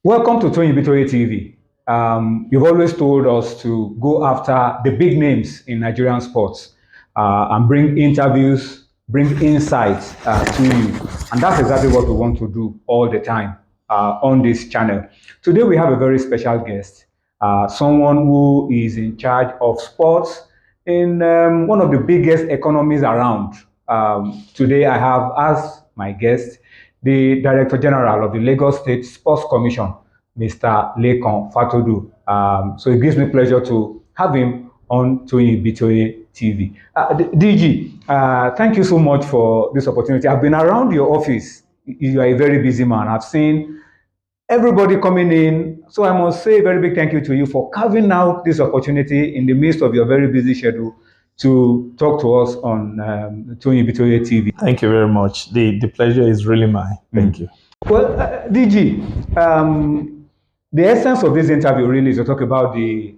Welcome to Tony Bitoye TV. You've always told us to go after the big names in Nigerian sports and bring interviews, bring insights to you. And that's exactly what we want to do all the time on this channel. Today we have a very special guest, someone who is in charge of sports in one of the biggest economies around. Today I have as my guest the Director General of the Lagos State Sports Commission, Mr. Lekan Fatodu. So it gives me pleasure to have him on Tony Bitoye TV. DG, thank you so much for this opportunity. I've been around your office. You are a very busy man. I've seen everybody coming in. So I must say a very big thank you to you for carving out this opportunity in the midst of your very busy schedule to talk to us on Tony Bitoye TV. Thank you very much. The pleasure is really mine. Thank you. Well, DG, the essence of this interview really is to talk about the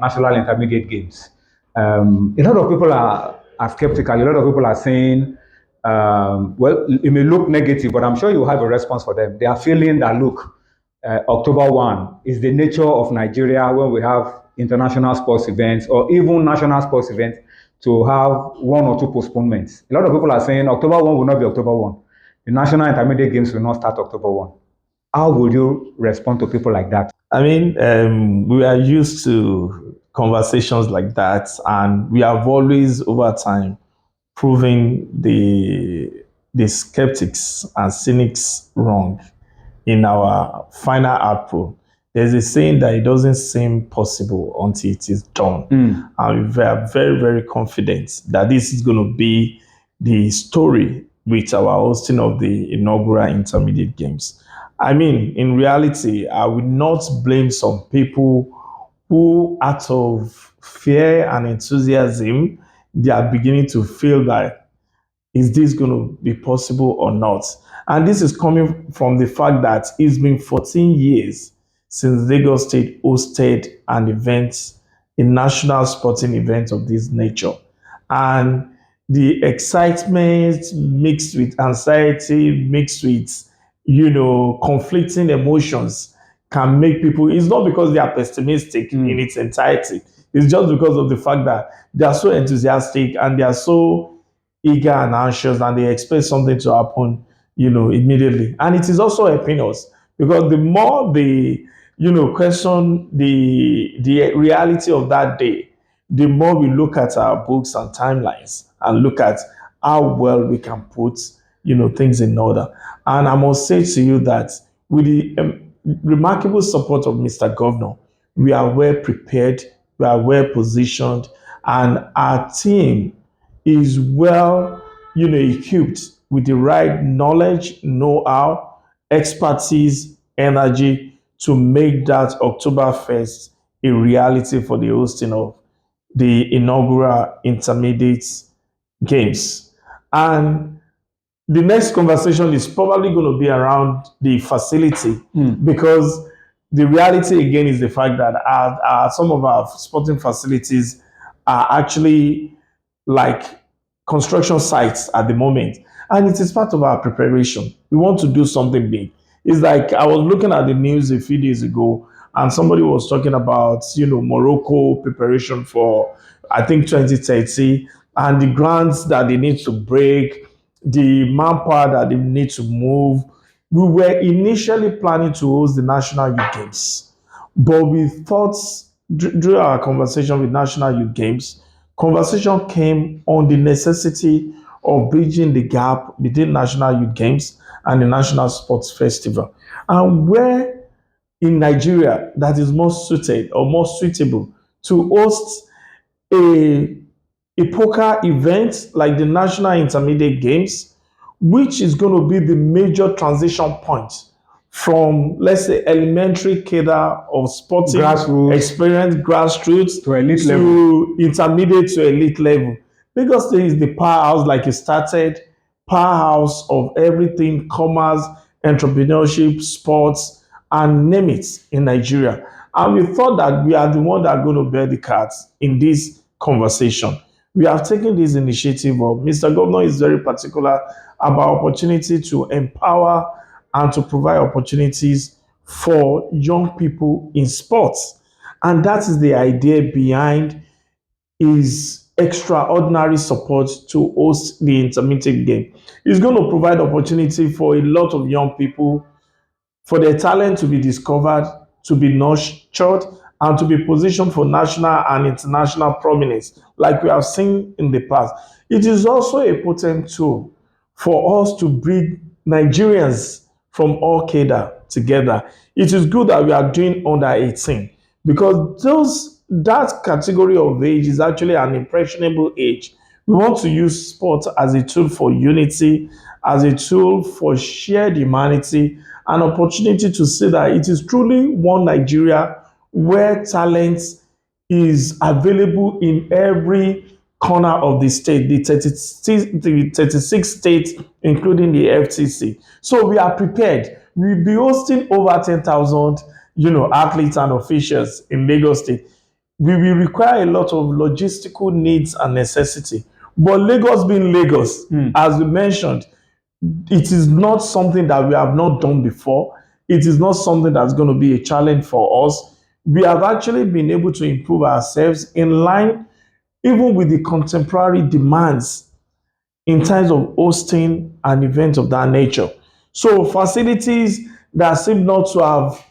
National Intermediate Games. A lot of people are skeptical. A lot of people are saying, well, it may look negative, but I'm sure you have a response for them. They are feeling that, look, October 1 is the nature of Nigeria when we have international sports events or even national sports events to have one or two postponements. A lot of people are saying October 1 will not be October 1. The National Intermediate Games will not start October 1. How would you respond to people like that? I mean, we are used to conversations like that, and we have always, over time, proven the skeptics and cynics wrong in our final output. There's a saying that it doesn't seem possible until it is done. And we are very, very confident that this is going to be the story with our hosting of the inaugural intermediate games. I mean, in reality, I would not blame some people who, out of fear and enthusiasm, they are beginning to feel that, is this going to be possible or not? And this is coming from the fact that it's been 14 years since Lagos State hosted an event, a national sporting event of this nature. And the excitement mixed with anxiety, mixed with, conflicting emotions can make people, it's not because they are pessimistic in its entirety. It's just because of the fact that they are so enthusiastic and they are so eager and anxious and they expect something to happen, immediately. And it is also helping us because the more they, question the reality of that day, the more we look at our books and timelines and look at how well we can put, things in order. And I must say to you that with the remarkable support of Mr. Governor, we are well prepared, we are well positioned, and our team is well, equipped with the right knowledge, know-how, expertise, energy to make that October 1st a reality for the hosting of the inaugural intermediate games. And the next conversation is probably going to be around the facility because the reality again is the fact that some of our sporting facilities are actually like construction sites at the moment. And it is part of our preparation. We want to do something big. It's like I was looking at the news a few days ago and somebody was talking about, Morocco preparation for, I think, 2030 and the grants that they need to break, the manpower that they need to move. We were initially planning to host the National Youth Games, but we thought during our conversation with National Youth Games, conversation came on the necessity of bridging the gap between National Youth Games and the National Sports Festival. And where in Nigeria that is more suited or more suitable to host a poker event like the National Intermediate Games, which is going to be the major transition point from, let's say, elementary cadre of sporting experience, grassroots, to elite level, intermediate to elite level. Because there is the powerhouse, like you started, powerhouse of everything, commerce, entrepreneurship, sports, and name it in Nigeria. And we thought that we are the one that are going to bear the cards in this conversation. We have taken this initiative of Mr. Governor is very particular about opportunity to empower and to provide opportunities for young people in sports. And that is the idea behind his extraordinary support to host the intermediate game. It's going to provide opportunity for a lot of young people for their talent to be discovered, to be nurtured, and to be positioned for national and international prominence, like we have seen in the past. It is also a potent tool for us to bring Nigerians from all cadre together. It is good that we are doing under 18 because that category of age is actually an impressionable age. We want to use sport as a tool for unity, as a tool for shared humanity, an opportunity to say that it is truly one Nigeria where talent is available in every corner of the state, the 36 states, including the FTC. So we are prepared. We'll be hosting over 10,000, athletes and officials in Lagos State. We will require a lot of logistical needs and necessity. But Lagos being Lagos, as we mentioned, it is not something that we have not done before. It is not something that's going to be a challenge for us. We have actually been able to improve ourselves in line even with the contemporary demands in terms of hosting an event of that nature. So facilities that seem not to have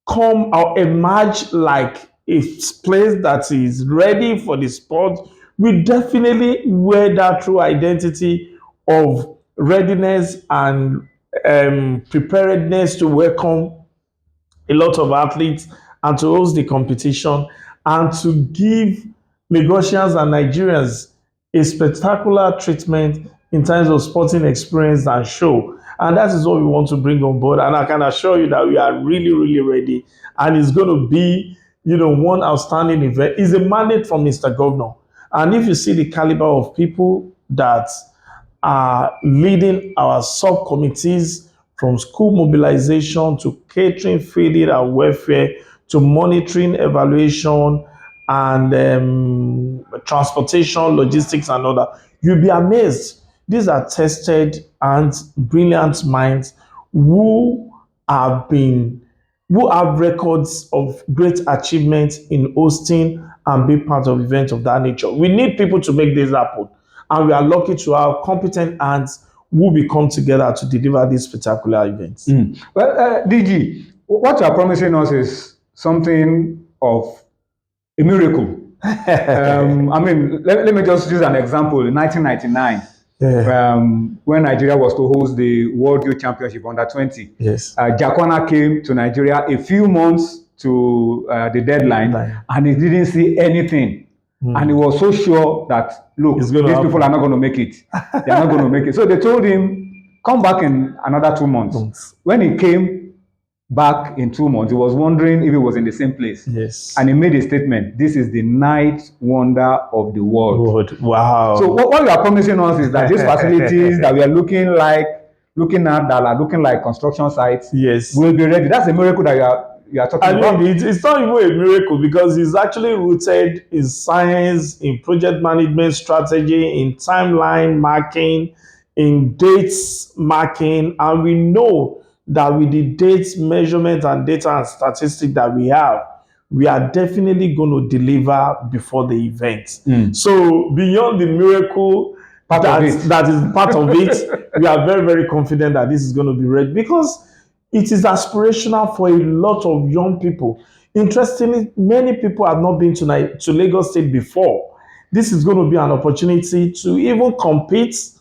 come or emerge like a place that is ready for the sport, we definitely wear that true identity of readiness and preparedness to welcome a lot of athletes and to host the competition and to give Lagosians and Nigerians a spectacular treatment in terms of sporting experience and show. And that is what we want to bring on board. And I can assure you that we are really, really ready. And it's going to be, one outstanding event. It's a mandate from Mr. Governor. And if you see the caliber of people that are leading our subcommittees from school mobilization to catering, feeding, and welfare to monitoring, evaluation, and transportation, logistics, and other. You'll be amazed. These are tested and brilliant minds who have records of great achievements in hosting and be part of events of that nature. We need people to make this happen. And we are lucky to have competent hands who will come together to deliver these spectacular events. Well, DG, what you are promising us is something of a miracle. Let me just use an example. In 1999, when Nigeria was to host the World Youth Championship under 20, yes, Jakwana came to Nigeria a few months to the deadline, and he didn't see anything. And he was so sure that, look, these people are not going to make it. They are not going to make it. So they told him, come back in another 2 months. When he came back in 2 months, he was wondering if he was in the same place. Yes. And he made a statement, this is the ninth wonder of the world. Wow. So what you are promising us is that these facilities that we are looking at that are looking like construction sites, yes, will be ready. That's a miracle that you are talking about. It's not even a miracle because it's actually rooted in science, in project management strategy, in timeline marking, in dates marking, and we know that with the dates measurement and data and statistics that we have, we are definitely going to deliver before the event. So beyond the miracle that is part of it, we are very, very confident that this is going to be ready because it is aspirational for a lot of young people. Interestingly, many people have not been to Lagos State before. This is going to be an opportunity to even compete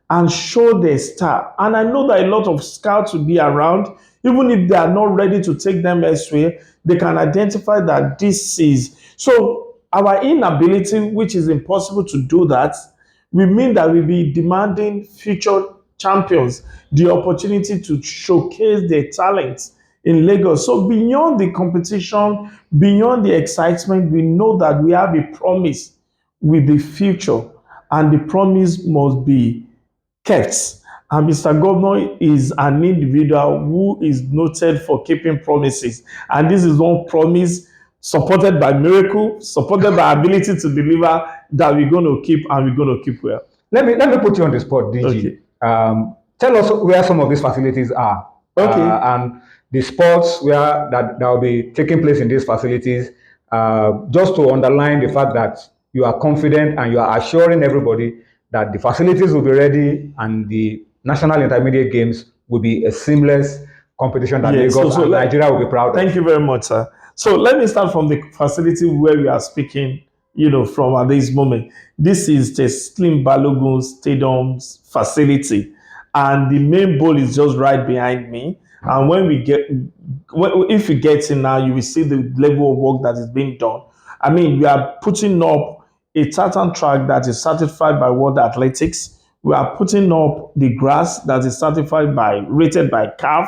and show their star. And I know that a lot of scouts will be around. Even if they are not ready to take them elsewhere, they can identify that this is. So our inability, which is impossible to do that, will mean that we'll be demanding future champions the opportunity to showcase their talents in Lagos. So beyond the competition, beyond the excitement, we know that we have a promise with the future, and the promise must be kept. And Mr. Governor is an individual who is noted for keeping promises. And this is one promise supported by miracle, supported by ability to deliver that we're going to keep, and we're going to keep well. Let me put you on the spot, DG. Okay. Tell us where some of these facilities are. Okay. And the sports that will be taking place in these facilities, just to underline the fact that you are confident and you are assuring everybody that the facilities will be ready and the national intermediate games will be a seamless competition that Yes, Lagos and Nigeria will be proud thank of. you very much, sir. So let me start from the facility where we are speaking, from at this moment. This is the Slim Balogun Stadium's facility, and the main bowl is just right behind me. And if you get in now, you will see the level of work that is being done. I mean, we are putting up a tartan track that is certified by World Athletics. We are putting up the grass that is rated by CAF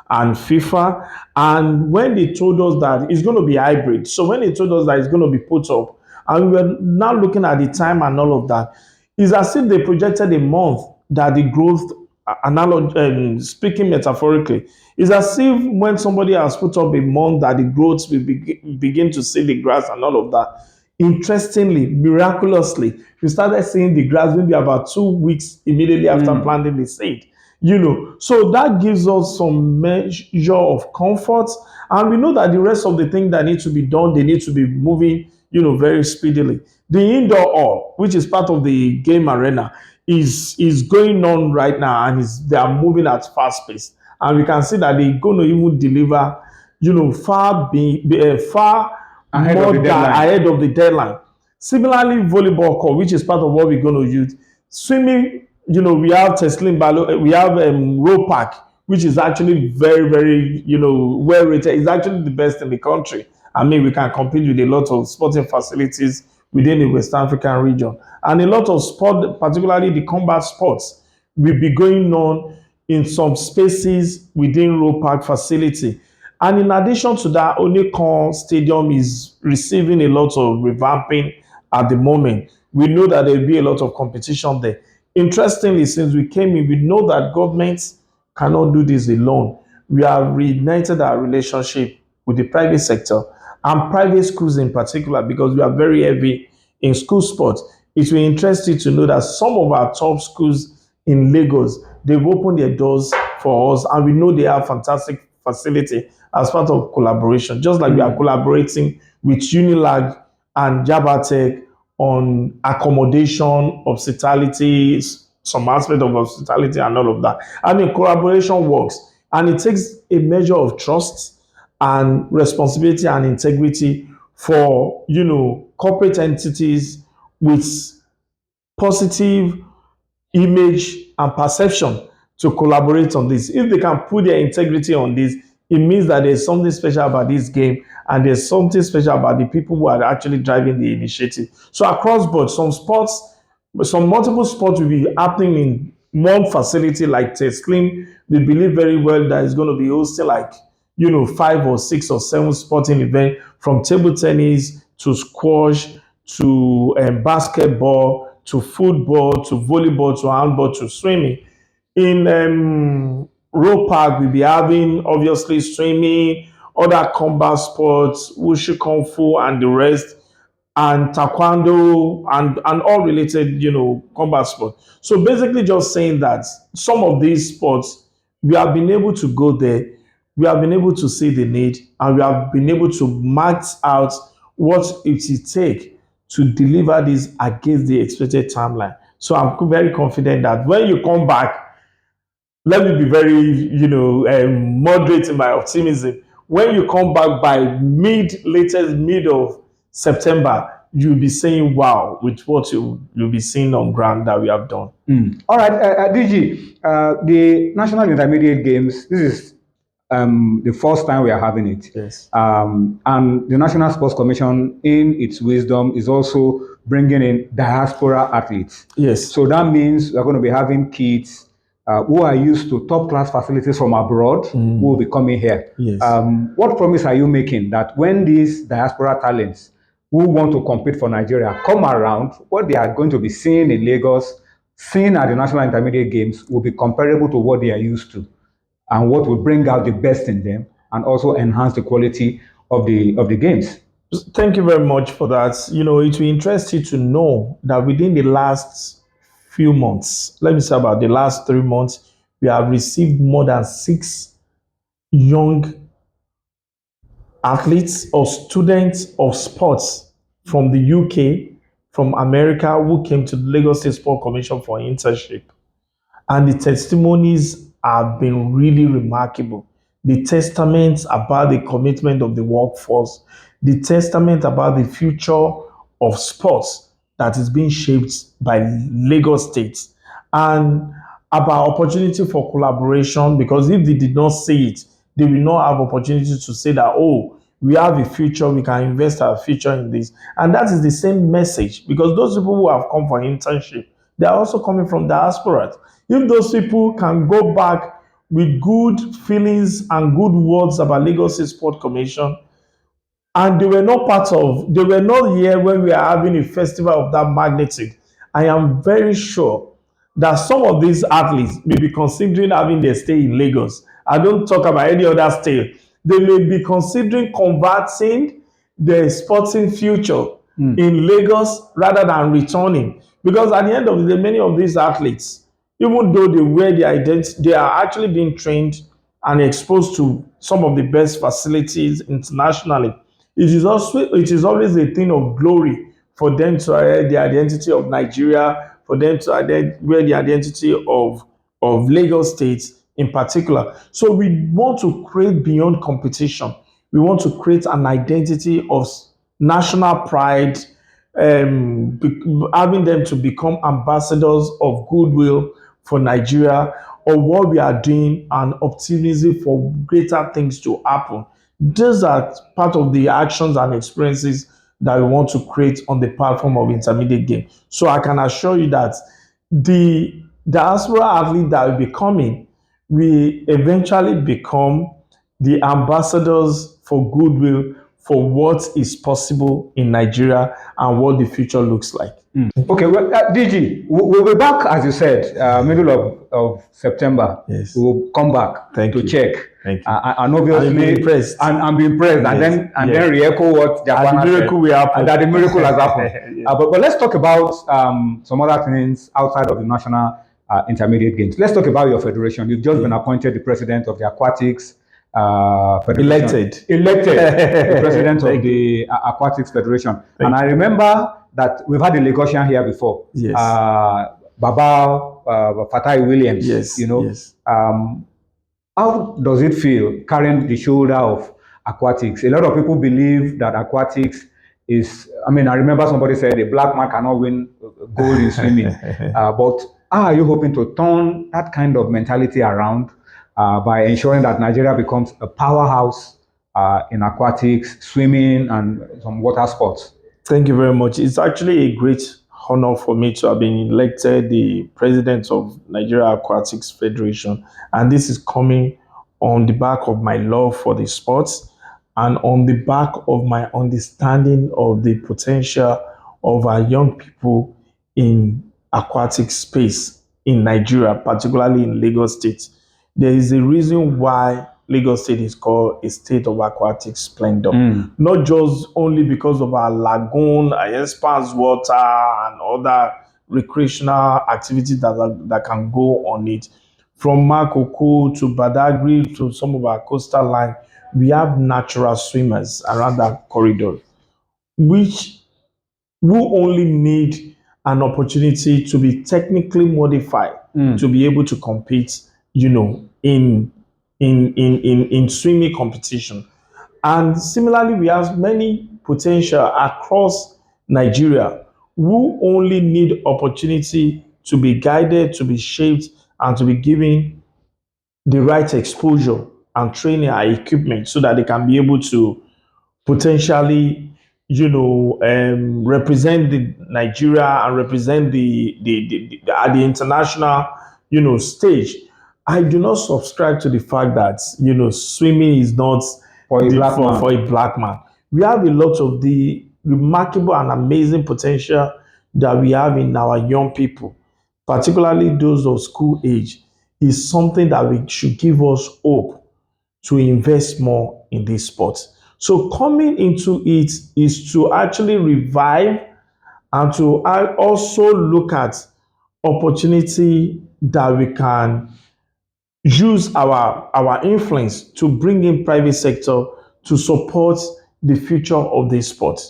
and FIFA. And when they told us that it's going to be hybrid, so when they told us that it's going to be put up, and we were now looking at the time and all of that, it's as if they projected a month that the growth, speaking metaphorically, it's as if when somebody has put up a month that the growth will begin to see the grass and all of that. Interestingly, miraculously, we started seeing the grass maybe about 2 weeks immediately after planting the seed. So that gives us some measure of comfort, and we know that the rest of the things that need to be done, they need to be moving, very speedily. The indoor hall, which is part of the game arena, is going on right now, and they are moving at fast pace, and we can see that they're going to even deliver, far Ahead of more the deadline. ahead of the deadline. Similarly, volleyball court, which is part of what we're going to use. Swimming, we have Teslin Balo, we have Row Park, which is actually very, very, well rated. It's actually the best in the country. I mean, we can compete with a lot of sporting facilities within the West African region. And a lot of sport, particularly the combat sports, will be going on in some spaces within Row Park facility. And in addition to that, Lekan Stadium is receiving a lot of revamping at the moment. We know that there will be a lot of competition there. Interestingly, since we came in, we know that governments cannot do this alone. We have reignited our relationship with the private sector and private schools in particular, because we are very heavy in school sports. It will interest you to know that some of our top schools in Lagos, they've opened their doors for us, and we know they have fantastic facility as part of collaboration, just like we are collaborating with Unilag and Jabatech on accommodation, hospitality, some aspect of hospitality and all of that. I mean, collaboration works, and it takes a measure of trust and responsibility and integrity for, corporate entities with positive image and perception to collaborate on this. If they can put their integrity on this, it means that there's something special about this game, and there's something special about the people who are actually driving the initiative. So across board, some multiple sports will be happening in one facility like Teslim. They believe very well that it's going to be hosting like, 5 or 6 or 7 sporting events, from table tennis to squash to basketball to football to volleyball to handball to swimming. In Row Park, we'll be having obviously swimming, other combat sports, wushu, kung fu, and the rest, and taekwondo, and all related, combat sports. So basically, just saying that some of these sports, we have been able to go there, we have been able to see the need, and we have been able to max out what it will take to deliver this against the expected timeline. So I'm very confident that when you come back, let me be very, moderate in my optimism. When you come back by latest mid of September, you'll be saying, wow, with what you'll be seeing on ground that we have done. All right, DG, the National Intermediate Games, this is the first time we are having it. Yes. And the National Sports Commission, in its wisdom, is also bringing in diaspora athletes. Yes. So that means we're going to be having kids who are used to top-class facilities from abroad, who will be coming here. Yes. What promise are you making that when these diaspora talents who want to compete for Nigeria come around, what they are going to be seeing in Lagos, seeing at the National Intermediate Games, will be comparable to what they are used to, and what will bring out the best in them and also enhance the quality of the games? Thank you very much for that. It will interest you to know that within the last few months, let me say about the last 3 months, we have received more than 6 young athletes or students of sports from the UK, from America, who came to the Lagos State Sport Commission for internship. And the testimonies have been really remarkable. The testaments about the commitment of the workforce, the testament about the future of sports that is being shaped by Lagos State, and about opportunity for collaboration, because if they did not see it, they will not have opportunity to say that, oh, we have a future, we can invest our future in this. And that is the same message, because those people who have come for internship, they are also coming from diaspora. If those people can go back with good feelings and good words about Lagos State Sport Commission, and they were not here when we are having a festival of that magnitude, I am very sure that some of these athletes may be considering having their stay in Lagos. I don't talk about any other state. They may be considering converting their sporting future in Lagos rather than returning, because at the end of the day, many of these athletes, even though they wear the identity, they are actually being trained and exposed to some of the best facilities internationally. It is always a thing of glory for them to wear the identity of Nigeria, for them to wear the identity of Lagos State in particular. So we want to create beyond competition. We want to create an identity of national pride, having them to become ambassadors of goodwill for Nigeria, or what we are doing, and optimism for greater things to happen. These are part of the actions and experiences that we want to create on the platform of intermediate game. So I can assure you that the diaspora athlete that will be coming will eventually become the ambassadors for goodwill for what is possible in Nigeria and what the future looks like. Okay, well, DG, we'll be back, as you said, middle of September. Yes. We'll come back Thank to you. check. Thank you. And obviously, And be impressed. And be impressed, Yes. and then re-echo what Japan And the miracle said, will happen. and that the miracle has happened. Yes. But let's talk about some other things outside of the national intermediate games. Let's talk about your federation. You've just been appointed the president of the Aquatics Federation. Elected the president of the Aquatics Federation. And I remember that we've had a Lagosian here before. Yes. Baba Fatai Williams. Yes. You know. Yes. How does it feel carrying the shoulder of aquatics? A lot of people believe that aquatics is, I mean, I remember somebody said a black man cannot win gold in swimming. But how are you hoping to turn that kind of mentality around by ensuring that Nigeria becomes a powerhouse in aquatics, swimming, and some water sports? Thank you very much. It's actually a great honor for me to have been elected the president of Nigeria Aquatics Federation. And this is coming on the back of my love for the sports and on the back of my understanding of the potential of our young people in aquatic space in Nigeria, particularly in Lagos State. There is a reason why Lagos State is called a state of aquatic splendor. Not just only because of our lagoon, our expanse water, and other recreational activities that can go on it. From Makoko to Badagry to some of our coastal line, we have natural swimmers around that corridor, which who only need an opportunity to be technically modified to be able to compete, in swimming competition. And similarly, we have many potential across Nigeria who only need opportunity to be guided, to be shaped, and to be given the right exposure and training and equipment so that they can be able to potentially, represent the Nigeria and represent at the international, stage. I do not subscribe to the fact that swimming is not For a black man. for a black man. We have a lot of the remarkable and amazing potential that we have in our young people, particularly those of school age, is something that we should give us hope to invest more in this sport. So coming into it is to actually revive and to also look at opportunity that we can use our influence to bring in private sector to support the future of the sport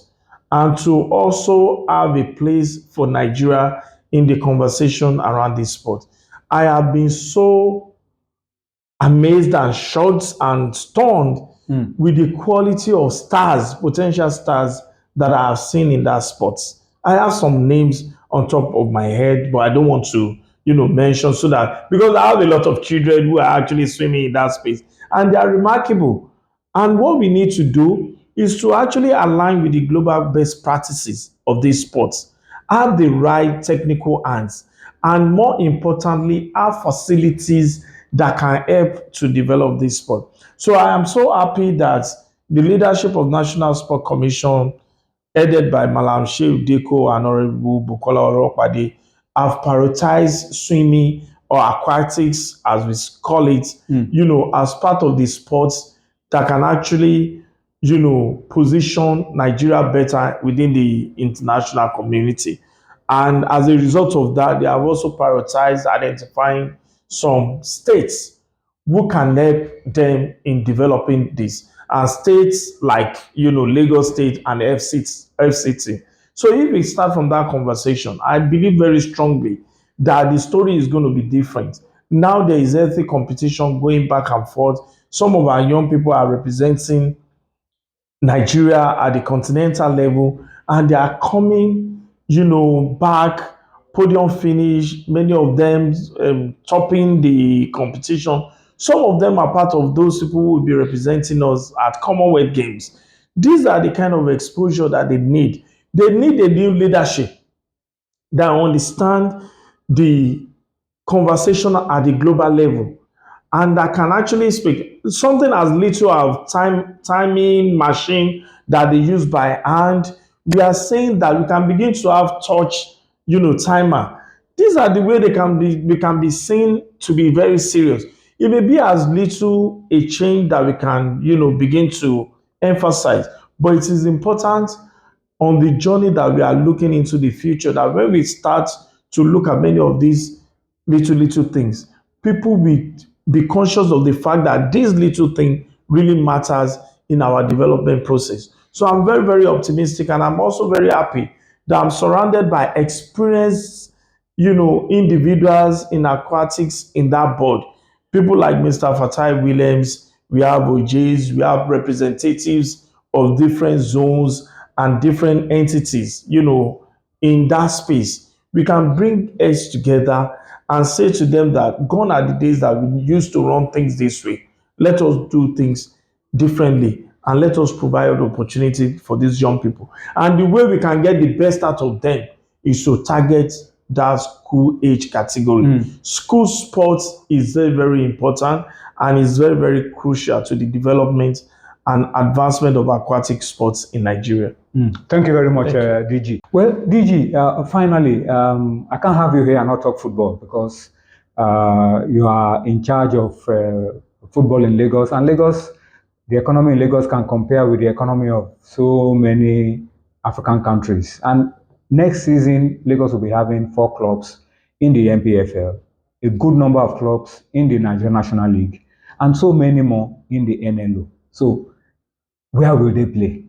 and to also have a place for Nigeria in the conversation around this sport. I have been so amazed and shocked and stunned with the quality of stars, potential stars that I have seen in that sport. I have some names on top of my head, but I don't want to, mention so that because I have a lot of children who are actually swimming in that space and they are remarkable. And what we need to do is to actually align with the global best practices of these sports, have the right technical hands, and more importantly, have facilities that can help to develop this sport. So I am so happy that the leadership of National Sport Commission, headed by Malam Sheikh Deko and Honorable Bukola Oropade, have prioritized swimming or aquatics, as we call it, as part of the sports that can actually, position Nigeria better within the international community. And as a result of that, they have also prioritized identifying some states who can help them in developing this. And states like, Lagos State and FCT. So if we start from that conversation, I believe very strongly that the story is going to be different. Now there is healthy competition going back and forth. Some of our young people are representing Nigeria at the continental level, and they are coming, back, podium finish, many of them topping the competition. Some of them are part of those people who will be representing us at Commonwealth Games. These are the kind of exposure that they need. They need a new leadership that understand the conversation at the global level and that can actually speak something as little as timing machine that they use by hand. We are saying that we can begin to have touch, timer. These are the way they can be seen to be very serious. It may be as little a change that we can, begin to emphasize, but it is important on the journey that we are looking into the future, that when we start to look at many of these little things, people will be conscious of the fact that this little thing really matters in our development process. So I'm very, very optimistic, and I'm also very happy that I'm surrounded by experienced, individuals in aquatics in that board. People like Mr. Fatai Williams, we have OJs, we have representatives of different zones and different entities, in that space. We can bring heads together and say to them that gone are the days that we used to run things this way. Let us do things differently and let us provide opportunity for these young people. And the way we can get the best out of them is to target that school age category. School sports is very, very important and is very, very crucial to the development and advancement of aquatic sports in Nigeria. Thank you very much, DG. Well, DG, finally, I can't have you here and not talk football because you are in charge of football in Lagos. And Lagos, the economy in Lagos can compare with the economy of so many African countries. And next season, Lagos will be having 4 clubs in the NPFL, a good number of clubs in the Nigerian National League, and so many more in the NLO. So, where will they play?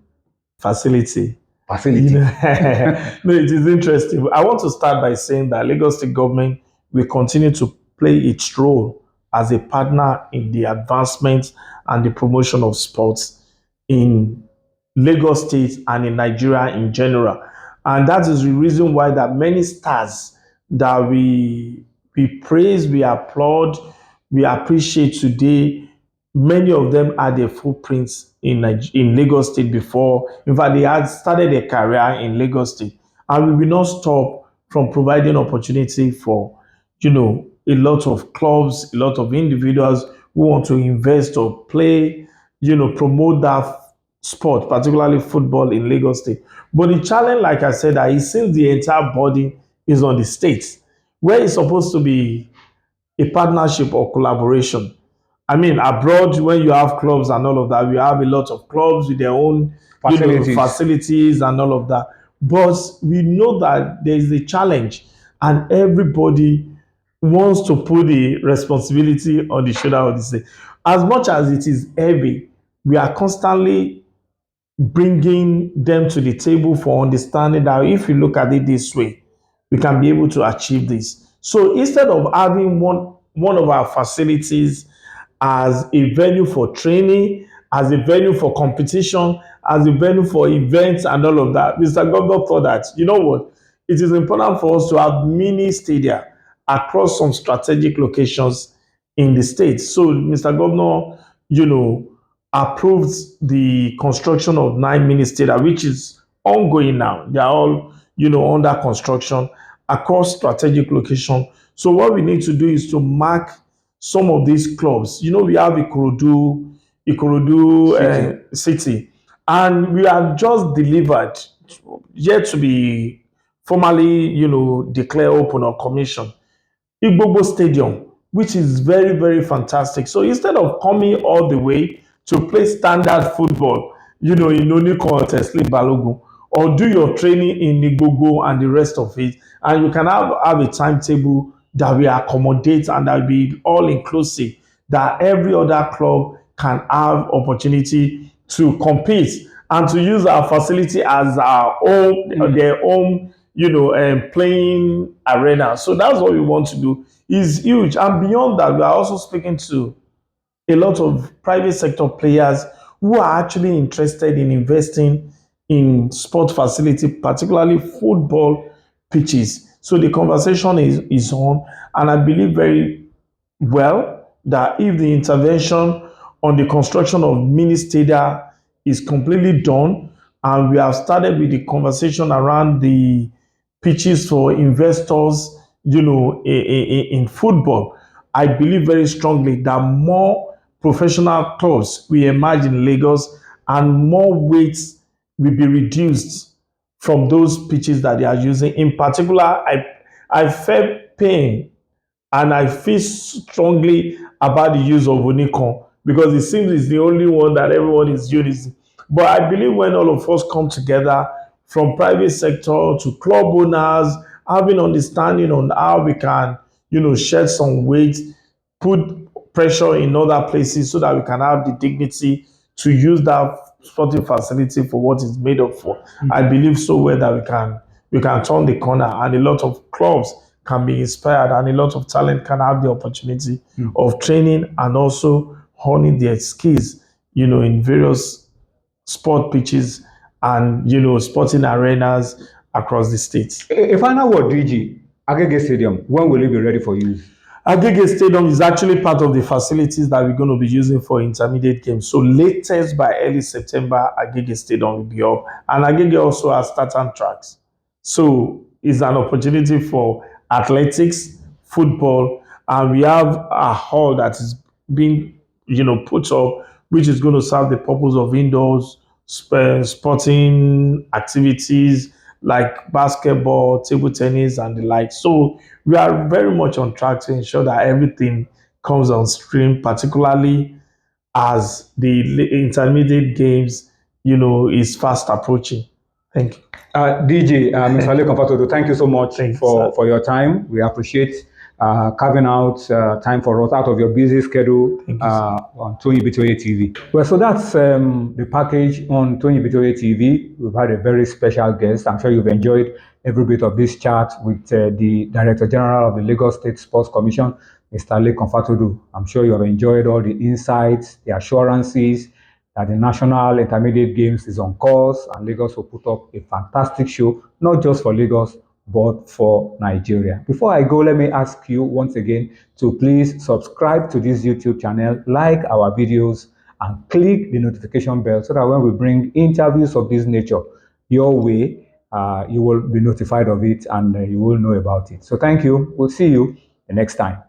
Facility. Facility. No, it is interesting. I want to start by saying that Lagos State government will continue to play its role as a partner in the advancement and the promotion of sports in Lagos State and in Nigeria in general. And that is the reason why that many stars that we praise, we applaud, we appreciate today, many of them had their footprints in Lagos State before. In fact, they had started their career in Lagos State. And we will not stop from providing opportunity for, a lot of clubs, a lot of individuals who want to invest or play, promote that sport, particularly football in Lagos State. But the challenge, like I said, that it seems the entire body is on the state, where it's supposed to be a partnership or collaboration. I mean, abroad, when you have clubs and all of that, we have a lot of clubs with their own facilities and all of that. But we know that there is a challenge, and everybody wants to put the responsibility on the shoulder of the state. As much as it is heavy, we are constantly bringing them to the table for understanding that if you look at it this way, we can be able to achieve this. So instead of having one of our facilities as a venue for training, as a venue for competition, as a venue for events and all of that, Mr. Governor thought that, you know what, it is important for us to have mini stadia across some strategic locations in the state. So Mr. Governor, approved the construction of 9 mini stadia, which is ongoing now. They are all, under construction across strategic location. So what we need to do is to mark some of these clubs. We have Ikorodu City, and we have just delivered, yet to be formally, declared open or commissioned, Igbobo Stadium, which is very, very fantastic. So instead of coming all the way to play standard football, in Onikon or Teslim Balogun, or do your training in Igbobo and the rest of it, and you can have a timetable that will accommodate and that will be all inclusive, that every other club can have opportunity to compete and to use our facility as our own, their own, playing arena. So that's what we want to do. It's huge. And beyond that, we are also speaking to a lot of private sector players who are actually interested in investing in sport facility, particularly football pitches. So the conversation is on, and I believe very well that if the intervention on the construction of mini stadia is completely done, and we have started with the conversation around the pitches for investors, in football, I believe very strongly that more professional clubs will emerge in Lagos and more weights will be reduced from those pitches that they are using. In particular, I felt pain and I feel strongly about the use of Unicon because it seems it's the only one that everyone is using. But I believe when all of us come together, from private sector to club owners, having understanding on how we can, shed some weight, put pressure in other places so that we can have the dignity to use that sporting facility for what it's made up for. I believe so well that we can turn the corner and a lot of clubs can be inspired and a lot of talent can have the opportunity of training and also honing their skills, in various sport pitches and, sporting arenas across the state. A final word, DG. Agege Stadium, when will it be ready for use? Agege Stadium is actually part of the facilities that we're going to be using for intermediate games. So latest by early September, Agege Stadium will be up. And Agege also has tartan tracks. So it's an opportunity for athletics, football, and we have a hall that is being, put up, which is going to serve the purpose of indoors sporting activities like basketball, table tennis, and the like. So we are very much on track to ensure that everything comes on stream, particularly as the intermediate games, is fast approaching. Thank you. DJ, Mr. Lekan Fatodu, thank you so much for your time. We appreciate carving out time for us out of your busy schedule on Tony Bitoye TV. Well, so that's the package on Tony Bitoye TV. We've had a very special guest. I'm sure you've enjoyed every bit of this chat with the Director General of the Lagos State Sports Commission, Mr. Lekan Fatodu. I'm sure you have enjoyed all the insights, the assurances, that the National Intermediate Games is on course and Lagos will put up a fantastic show, not just for Lagos, but for Nigeria. Before I go, let me ask you once again to please subscribe to this YouTube channel, like our videos, and click the notification bell so that when we bring interviews of this nature your way, you will be notified of it and you will know about it. So thank you. We'll see you the next time.